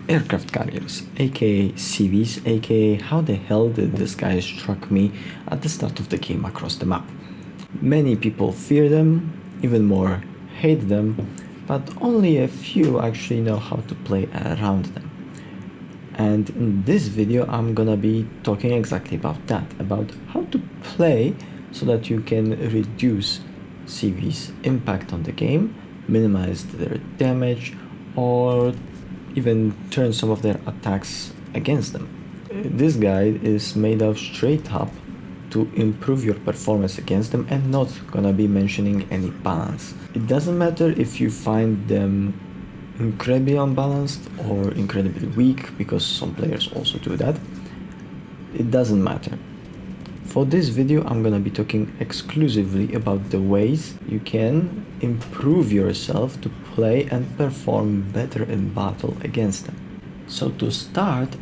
aircraft carriers, aka CVs, aka how the hell did this guy struck me at the start of the game across the map. Many people fear them, even more hate them, but only a few actually know how to play around them. And in this video I'm gonna be talking exactly about that, about how to play so that you can reduce CV's impact on the game, minimize their damage, or even turn some of their attacks against them. This guide is made up straight up to improve your performance against them and not gonna be mentioning any balance. It doesn't matter if you find them incredibly unbalanced or incredibly weak, because some players also do that. It doesn't matter. For this video I'm gonna be talking exclusively about the ways you can improve yourself to play and perform better in battle against them. So to start,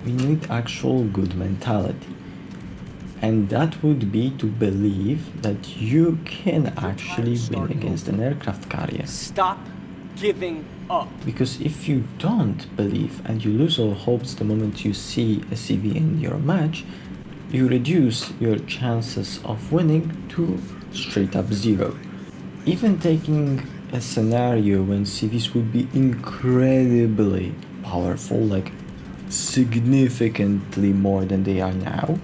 we need actual good mentality. And that would be to believe that you can actually win against an aircraft carrier. Stop giving up. Because if you don't believe and you lose all hopes the moment you see a CV in your match, you reduce your chances of winning to straight up zero. Even taking a scenario when CVs would be incredibly powerful, like significantly more than they are now,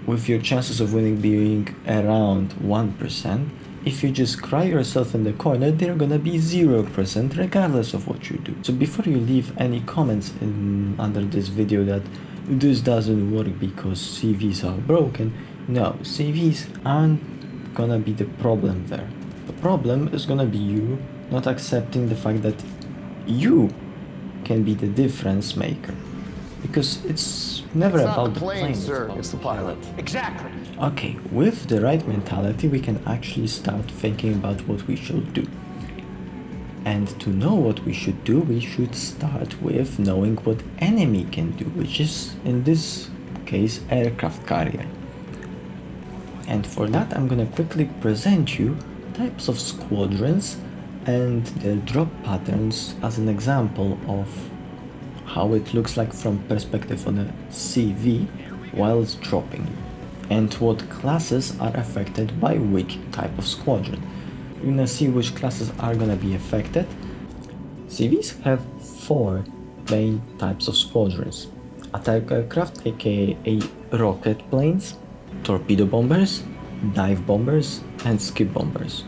with your chances of winning being around 1%, if you just cry yourself in the corner, they're gonna be 0% regardless of what you do. So before you leave any comments under this video that this doesn't work because CVs are broken, no, CVs aren't gonna be the problem there. The problem is gonna be you not accepting the fact that you can be the difference maker. Because it's never about the plane, sir. It's the pilot. Exactly. Okay, with the right mentality we can actually start thinking about what we should do. And to know what we should do, we should start with knowing what enemy can do, which is in this case aircraft carrier. And for that I'm gonna quickly present you types of squadrons and their drop patterns as an example of how it looks like from perspective on a CV while it's dropping, and what classes are affected by which type of squadron. You're gonna see which classes are gonna be affected. CVs have 4 main types of squadrons: attack aircraft, aka rocket planes, torpedo bombers, dive bombers, and skip bombers.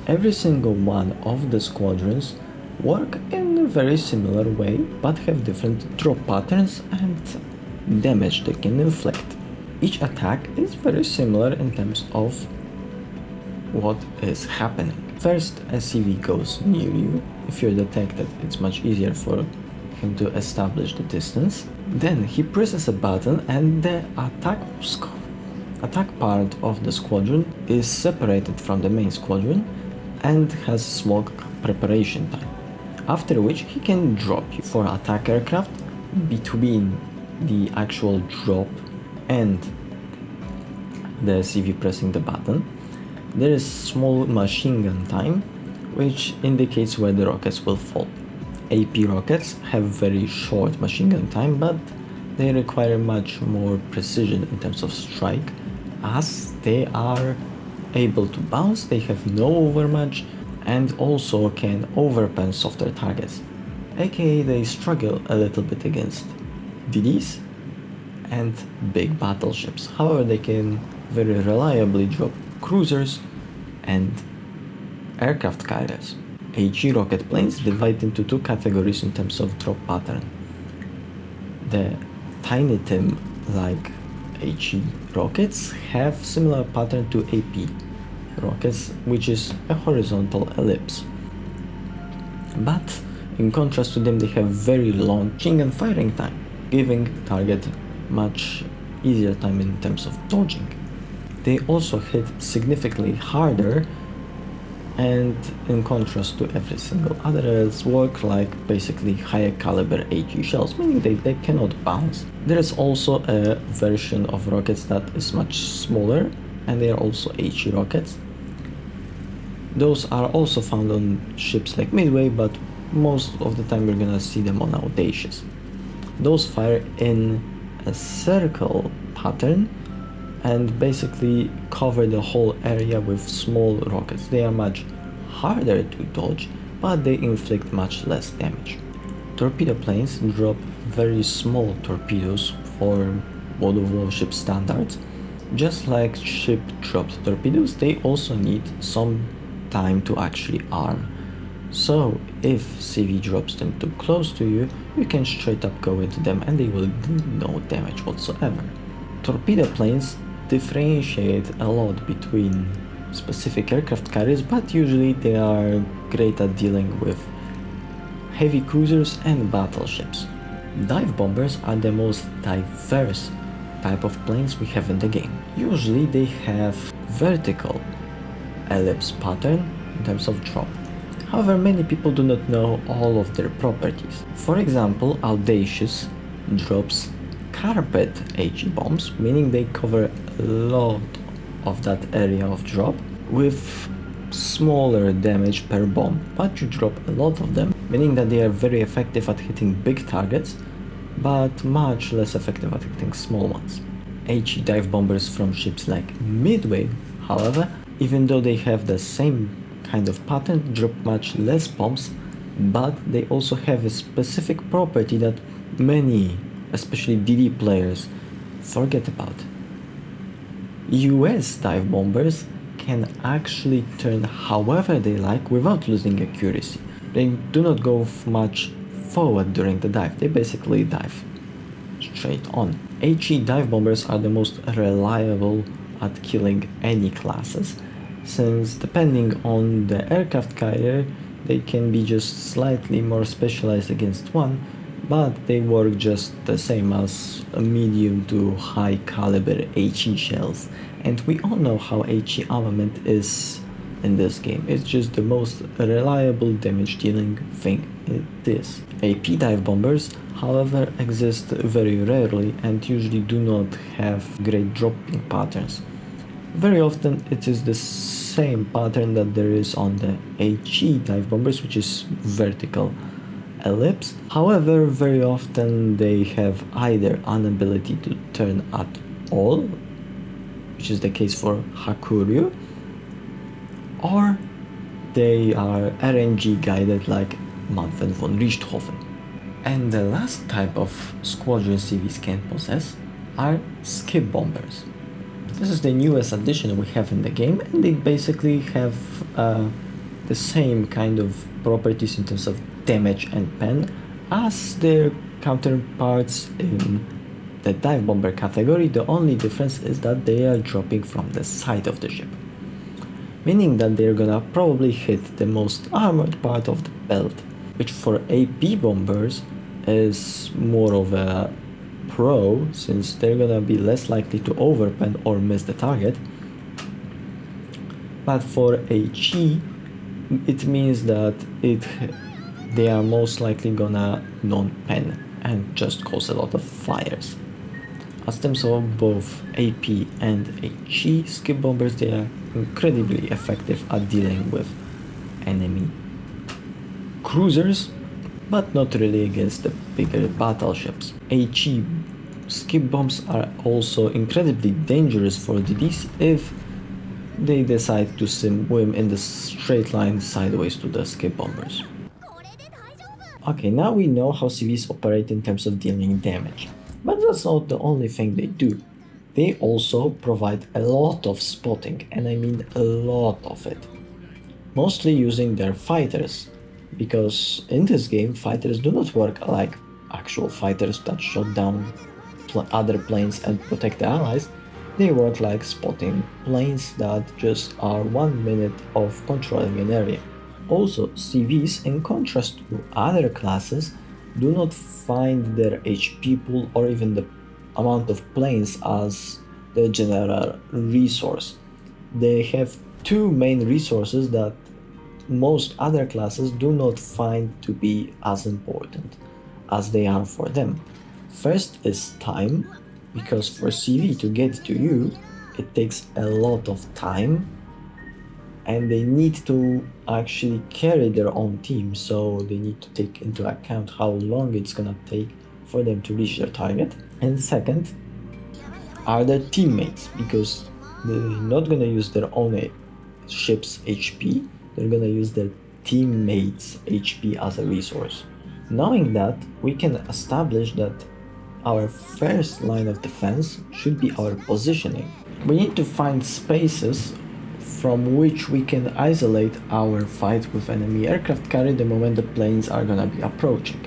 Every single one of the squadrons work in a very similar way, but have different drop patterns and damage they can inflict. Each attack is very similar in terms of what is happening. First, a CV goes near you. If you're detected, it's much easier for him to establish the distance. Then he presses a button and the attack part of the squadron is separated from the main squadron and has small preparation time. After which he can drop you. For attack aircraft, between the actual drop and the CV pressing the button, there is small machine gun time, which indicates where the rockets will fall. AP rockets have very short machine gun time, but they require much more precision in terms of strike, as they are able to bounce, they have no overmatch, and also can overpen softer targets, aka they struggle a little bit against DDs and big battleships. However, they can very reliably drop cruisers and aircraft carriers. HE rocket planes divide into 2 categories in terms of drop pattern. The Tiny Tim like HE rockets have similar pattern to AP rockets, which is a horizontal ellipse. But in contrast to them, they have very long machine gun firing time, giving target much easier time in terms of dodging. They also hit significantly harder, and in contrast to every single other else, work like basically higher caliber HE shells, meaning they cannot bounce. There is also a version of rockets that is much smaller, and they are also HE rockets. Those are also found on ships like Midway, but most of the time you're gonna see them on Audacious. Those fire in a circle pattern and basically cover the whole area with small rockets. They are much harder to dodge, but they inflict much less damage. Torpedo planes drop very small torpedoes for World of Warship standards. Just like ship dropped torpedoes, they also need some time to actually arm. So if CV drops them too close to you, you can straight up go into them and they will do no damage whatsoever. Torpedo planes differentiate a lot between specific aircraft carriers, but usually they are great at dealing with heavy cruisers and battleships. Dive bombers are the most diverse type of planes we have in the game. Usually they have vertical ellipse pattern in terms of drop. However, many people do not know all of their properties. For example, Audacious drops carpet HE bombs, meaning they cover a lot of that area of drop with smaller damage per bomb, but you drop a lot of them, meaning that they are very effective at hitting big targets, but much less effective at hitting small ones. HE dive bombers from ships like Midway, however, even though they have the same kind of pattern, drop much less bombs, but they also have a specific property that many, especially DD players, forget about. US dive bombers can actually turn however they like without losing accuracy. They do not go much forward during the dive, they basically dive straight on. HE dive bombers are the most reliable at killing any classes, since depending on the aircraft carrier, they can be just slightly more specialized against one, but they work just the same as a medium to high caliber HE shells. And we all know how HE armament is in this game. It's just the most reliable damage dealing thing it is. AP dive bombers, however, exist very rarely and usually do not have great dropping patterns. Very often it is the same pattern that there is on the HE dive bombers, which is vertical ellipse. However, very often they have either an ability to turn at all, which is the case for Hakuryu, or they are RNG guided like Manfred von Richthofen. And the last type of squadron CVs can possess are skip bombers. This is the newest addition we have in the game, and they basically have the same kind of properties in terms of damage and pen as their counterparts in the dive bomber category. The only difference is that they are dropping from the side of the ship, meaning that they're gonna probably hit the most armored part of the belt, which for AP bombers is more of a pro, since they're gonna be less likely to overpen or miss the target. But for HE, it means that they are most likely gonna non-pen and just cause a lot of fires. As terms of both AP and HE skip bombers, they are incredibly effective at dealing with enemy cruisers, but not really against the bigger battleships. HE skip bombs are also incredibly dangerous for DDs if they decide to swim in the straight line sideways to the skip bombers. Okay, now we know how CVs operate in terms of dealing damage, but that's not the only thing they do. They also provide a lot of spotting, and I mean a lot of it, mostly using their fighters, because in this game fighters do not work like actual fighters that shot down other planes and protect the allies. They work like spotting planes that just are 1 minute of controlling an area. Also, CVs, in contrast to other classes, do not find their HP pool or even the amount of planes as the general resource. They have two main resources that most other classes do not find to be as important as they are for them. First is time, because for CV to get to you, it takes a lot of time and they need to actually carry their own team, so they need to take into account how long it's gonna take for them to reach their target. And second are their teammates, because they're not gonna use their own ship's HP, they're gonna use their teammates' HP as a resource. Knowing that, we can establish that our first line of defense should be our positioning. We need to find spaces from which we can isolate our fight with enemy aircraft carrier the moment the planes are gonna be approaching.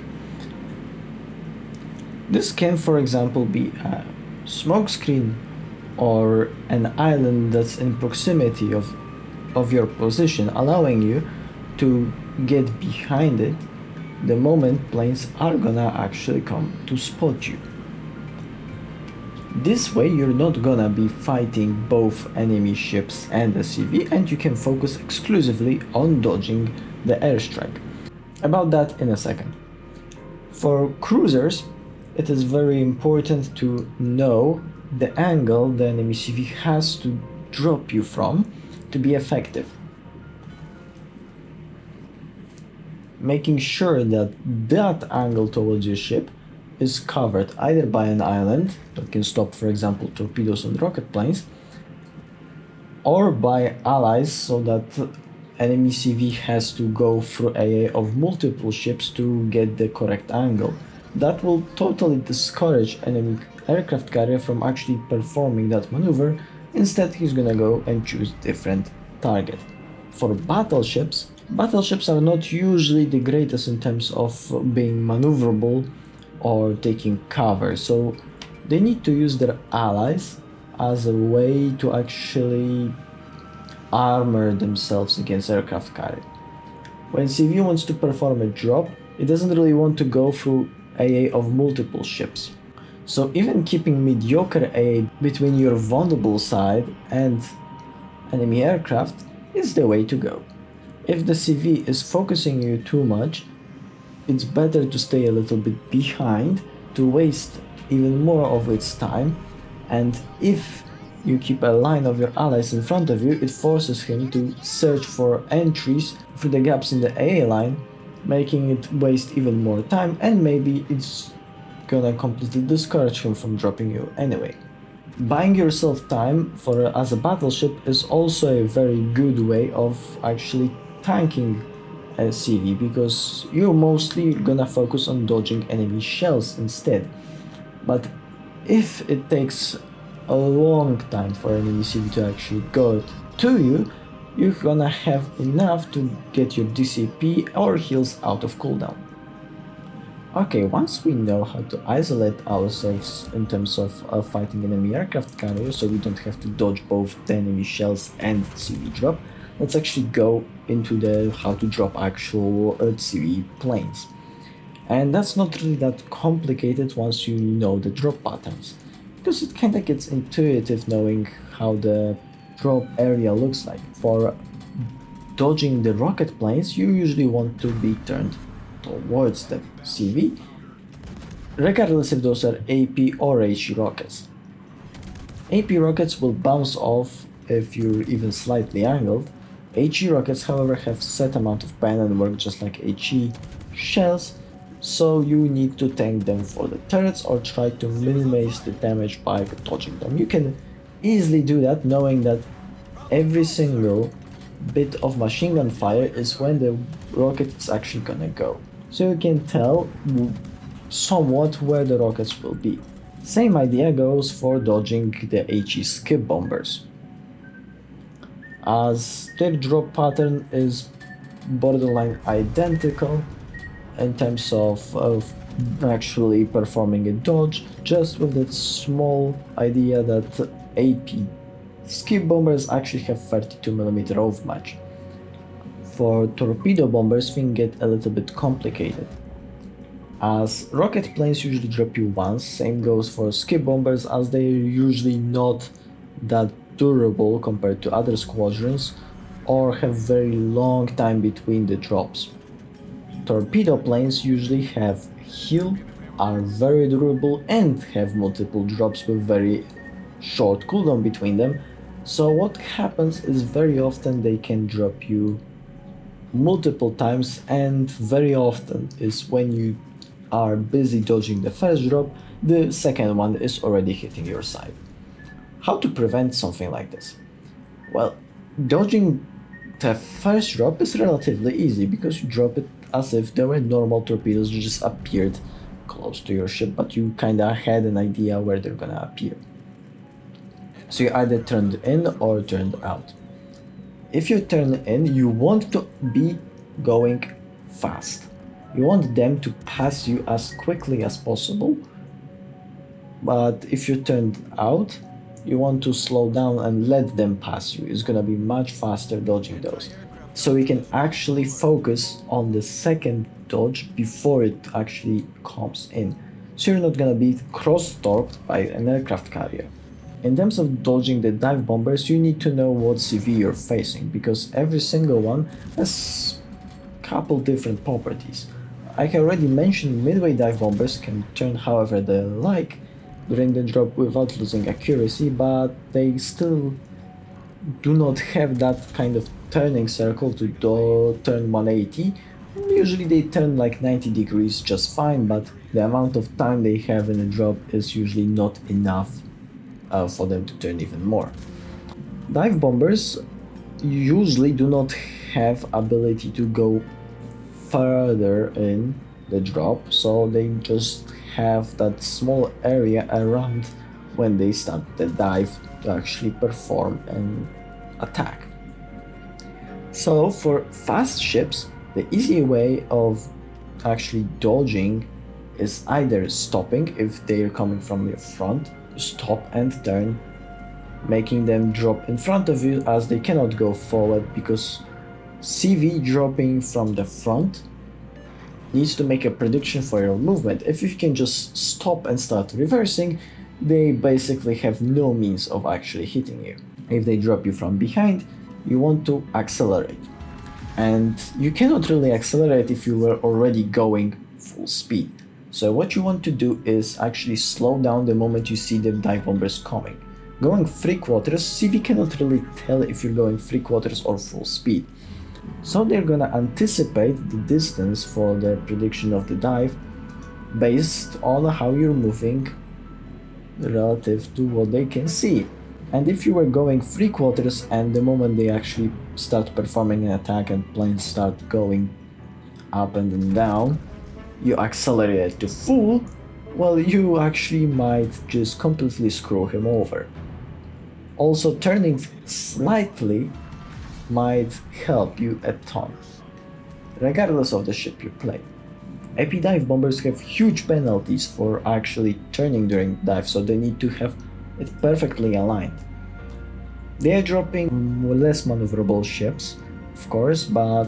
This can, for example, be a smoke screen or an island that's in proximity of your position, allowing you to get behind it the moment planes are gonna actually come to spot you. This way you're not gonna be fighting both enemy ships and the CV, and you can focus exclusively on dodging the airstrike. About that in a second. For cruisers, it is very important to know the angle the enemy CV has to drop you from to be effective. Making sure that that angle towards your ship is covered either by an island that can stop, for example, torpedoes and rocket planes, or by allies, so that enemy CV has to go through AA of multiple ships to get the correct angle. That will totally discourage enemy aircraft carrier from actually performing that maneuver. Instead, he's gonna go and choose different target. For battleships are not usually the greatest in terms of being maneuverable or taking cover, so they need to use their allies as a way to actually armor themselves against aircraft carrier. When CV wants to perform a drop, it doesn't really want to go through AA of multiple ships. So even keeping mediocre AA between your vulnerable side and enemy aircraft is the way to go. If the CV is focusing you too much, it's better to stay a little bit behind to waste even more of its time, and if you keep a line of your allies in front of you, it forces him to search for entries through the gaps in the AA line, making it waste even more time, and maybe it's gonna completely discourage him from dropping you anyway. Buying yourself time as a battleship is also a very good way of actually tanking a CV, because you're mostly gonna focus on dodging enemy shells instead. But if it takes a long time for enemy CV to actually go to you, you're gonna have enough to get your DCP or heals out of cooldown. Okay, once we know how to isolate ourselves in terms of fighting enemy aircraft carriers, so we don't have to dodge both the enemy shells and CV drop, let's actually go into the how to drop actual CV planes. And that's not really that complicated once you know the drop patterns, because it kinda gets intuitive knowing how the drop area looks like. For dodging the rocket planes, you usually want to be turned towards the CV, regardless if those are AP or HE rockets. AP rockets will bounce off if you're even slightly angled. HE rockets, however, have set amount of pen and work just like HE shells, so you need to tank them for the turrets or try to minimize the damage by dodging them. You can easily do that knowing that every single bit of machine gun fire is when the rocket is actually gonna go, so you can tell somewhat where the rockets will be. Same idea goes for dodging the HE skip bombers, as their drop pattern is borderline identical in terms of actually performing a dodge, just with that small idea that AP skip bombers actually have 32mm overmatch. For torpedo bombers, things get a little bit complicated, as rocket planes usually drop you once. Same goes for skip bombers, as they're usually not that durable compared to other squadrons or have very long time between the drops. Torpedo planes usually have heal, are very durable, and have multiple drops with very short cooldown between them, So what happens is very often they can drop you multiple times, and very often is when you are busy dodging the first drop, the second one is already hitting your side. How to prevent something like this? Well, dodging the first drop is relatively easy because you drop it as if there were normal torpedoes that just appeared close to your ship, but you kinda had an idea where they're gonna appear. So you either turned in or turned out. If you turn in, you want to be going fast. You want them to pass you as quickly as possible, but if you turned out, you want to slow down and let them pass you. It's gonna be much faster dodging those. So you can actually focus on the second dodge before it actually comes in. So you're not gonna be cross-torqued by an aircraft carrier. In terms of dodging the dive bombers, you need to know what CV you're facing, because every single one has a couple different properties. I already mentioned midway dive bombers can turn however they like during the drop without losing accuracy, but they still do not have that kind of turning circle to turn 180. Usually they turn like 90 degrees just fine, but the amount of time they have in a drop is usually not enough for them to turn even more. Dive bombers usually do not have ability to go further in the drop, so they just have that small area around when they start the dive to actually perform an attack. So for fast ships, the easy way of actually dodging is either stopping if they're coming from your front, stop and turn, making them drop in front of you as they cannot go forward, because CV dropping from the front needs to make a prediction for your movement. If you can just stop and start reversing, they basically have no means of actually hitting you. If they drop you from behind, you want to accelerate. And you cannot really accelerate if you were already going full speed. So what you want to do is actually slow down the moment you see the dive bombers coming. Going 3/4, CV cannot really tell if you're going 3/4 or full speed. So they're gonna anticipate the distance for the prediction of the dive based on how you're moving relative to what they can see. And if you were going 3/4 and the moment they actually start performing an attack and planes start going up and then down, you accelerate to full, well, you actually might just completely screw him over. Also, turning slightly might help you a ton, regardless of the ship you play. AP dive bombers have huge penalties for actually turning during dive, so they need to have it perfectly aligned. They are dropping less maneuverable ships, of course, but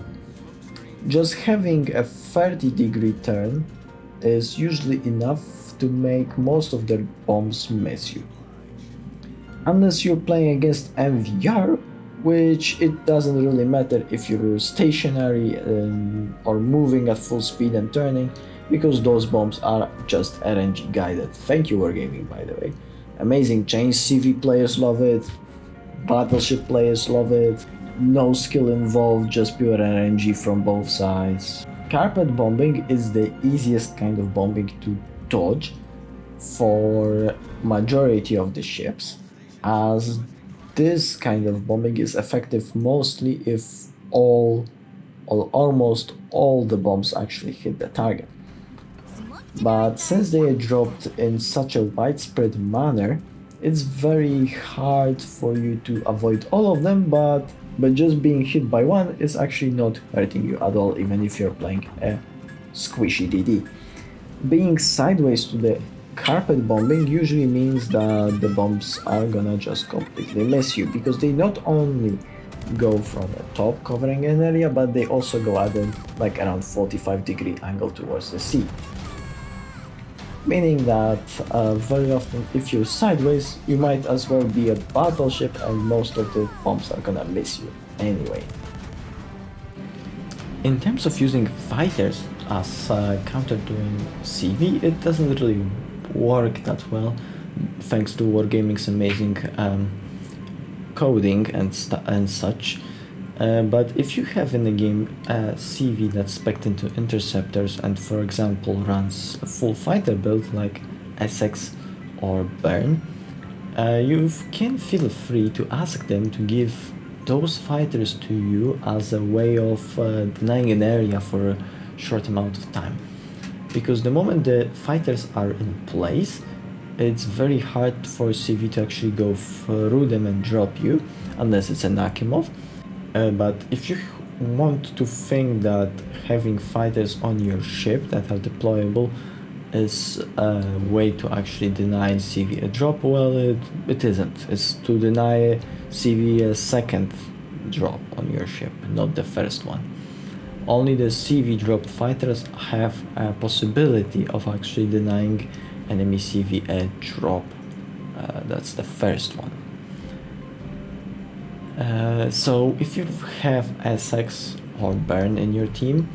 just having a 30-degree turn is usually enough to make most of their bombs miss you. Unless you're playing against MVR, which it doesn't really matter if you're stationary or moving at full speed and turning, because those bombs are just RNG guided. Thank you Wargaming, by the way. Amazing change, CV players love it, Battleship players love it, no skill involved, just pure RNG from both sides. Carpet bombing is the easiest kind of bombing to dodge for majority of the ships, as this kind of bombing is effective mostly if all or almost all the bombs actually hit the target. But since they are dropped in such a widespread manner, it's very hard for you to avoid all of them, but just being hit by one is actually not hurting you at all, even if you're playing a squishy DD. Being sideways to the carpet bombing usually means that the bombs are gonna just completely miss you, because they not only go from the top covering an area, but they also go at them like around 45-degree angle towards the sea. Meaning that very often if you're sideways, you might as well be a battleship and most of the bombs are gonna miss you anyway. In terms of using fighters as counter doing CV, it doesn't really work that well, thanks to Wargaming's amazing coding and such. But if you have in the game a CV that's spec'd into interceptors and, for example, runs a full fighter build like Essex or Burn, you can feel free to ask them to give those fighters to you as a way of denying an area for a short amount of time. Because the moment the fighters are in place, it's very hard for CV to actually go through them and drop you, unless it's an Akimov. But if you want to think that having fighters on your ship that are deployable is a way to actually deny CV a drop, well, it isn't. It's to deny CV a second drop on your ship, not the first one. Only the CV dropped fighters have a possibility of actually denying enemy CV a drop. That's the first one. So if you have Essex or Burn in your team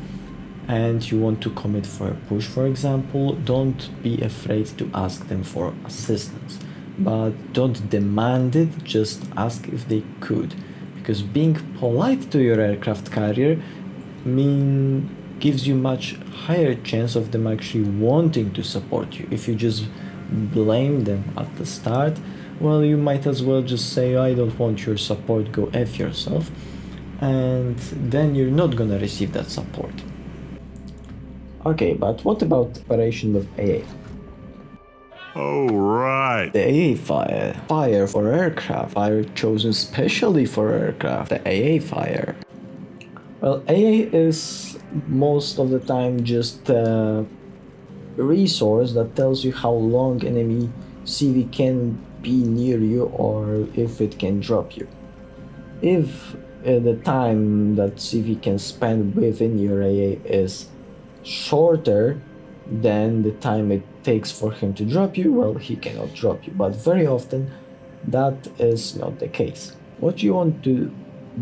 and you want to commit for a push, for example, don't be afraid to ask them for assistance. But don't demand it, just ask if they could. Because being polite to your aircraft carrier gives you much higher chance of them actually wanting to support you. If you just blame them at the start, well, you might as well just say, I don't want your support, go F yourself, and then you're not gonna receive that support. Okay, but what about operation with AA? Oh, right. The AA fire. Fire for aircraft. Fire chosen specially for aircraft. The AA fire. Well, AA is most of the time just a resource that tells you how long enemy CV can be near you or if it can drop you. If the time that CV can spend within your AA is shorter than the time it takes for him to drop you, well, he cannot drop you. But very often that is not the case. What you want to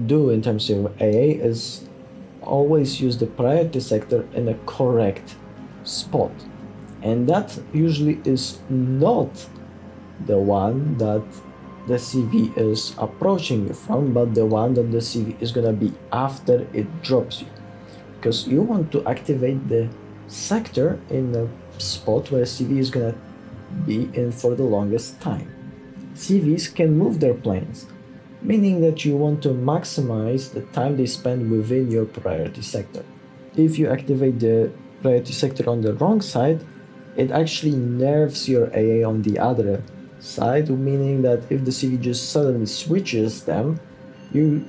do in terms of AA is always use the priority sector in a correct spot. And that usually is not the one that the CV is approaching you from, but the one that the CV is gonna be after it drops you. Because you want to activate the sector in the spot where CV is gonna be in for the longest time. CVs can move their planes, meaning that you want to maximize the time they spend within your priority sector. If you activate the priority sector on the wrong side, it actually nerfs your AA on the other side, meaning that if the CV just suddenly switches them, you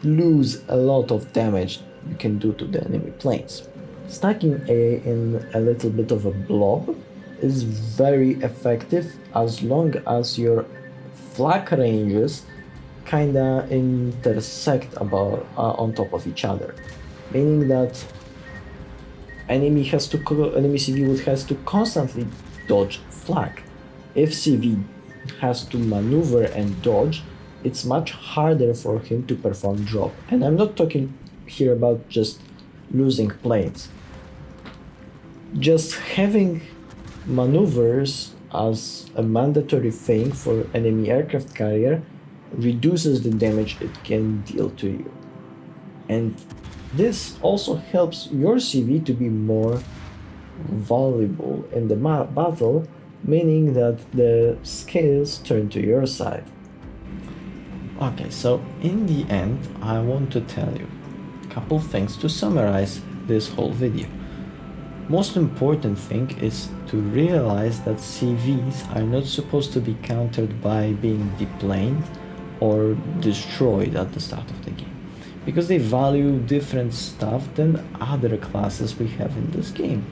lose a lot of damage you can do to the enemy planes. Stacking AA in a little bit of a blob is very effective as long as your flak ranges kinda intersect on top of each other, meaning that enemy CV has to constantly dodge flak. If CV has to maneuver and dodge, it's much harder for him to perform drop. And I'm not talking here about just losing planes. Just having maneuvers as a mandatory thing for enemy aircraft carrier reduces the damage it can deal to you. And this also helps your CV to be more valuable in the battle, meaning that the scales turn to your side. Okay, so in the end, I want to tell you a couple things to summarize this whole video. Most important thing is to realize that CVs are not supposed to be countered by being deplaned or destroyed at the start of the game, because they value different stuff than other classes we have in this game.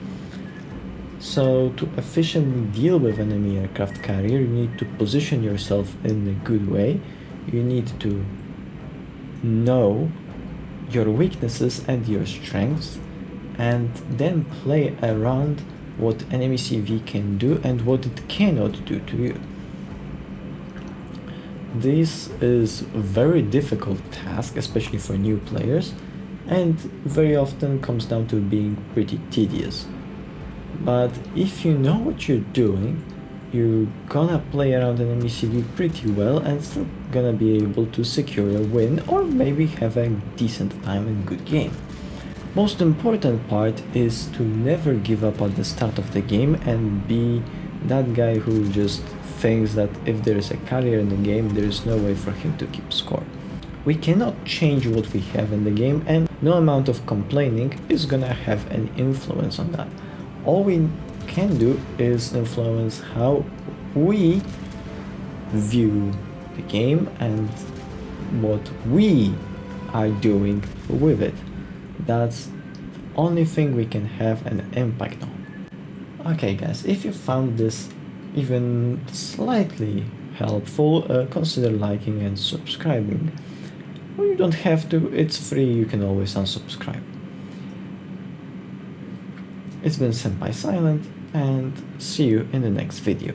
So to efficiently deal with enemy aircraft carrier, you need to position yourself in a good way. You need to know your weaknesses and your strengths, and then play around what enemy CV can do and what it cannot do to you. This is a very difficult task, especially for new players, and very often comes down to being pretty tedious. But if you know what you're doing you're gonna play around an MCV pretty well and still gonna be able to secure a win or maybe have a decent time and good game. Most important part is to never give up at the start of the game and be that guy who just thinks that if there is a carrier in the game, there is no way for him to keep score. We cannot change what we have in the game, and no amount of complaining is gonna have an influence on that. All we can do is influence how we view the game and what we are doing with it. That's the only thing we can have an impact on. Okay guys, if you found this even slightly helpful, consider liking and subscribing. Well, you don't have to, it's free, you can always unsubscribe. It's been Senpai Silent, and see you in the next video.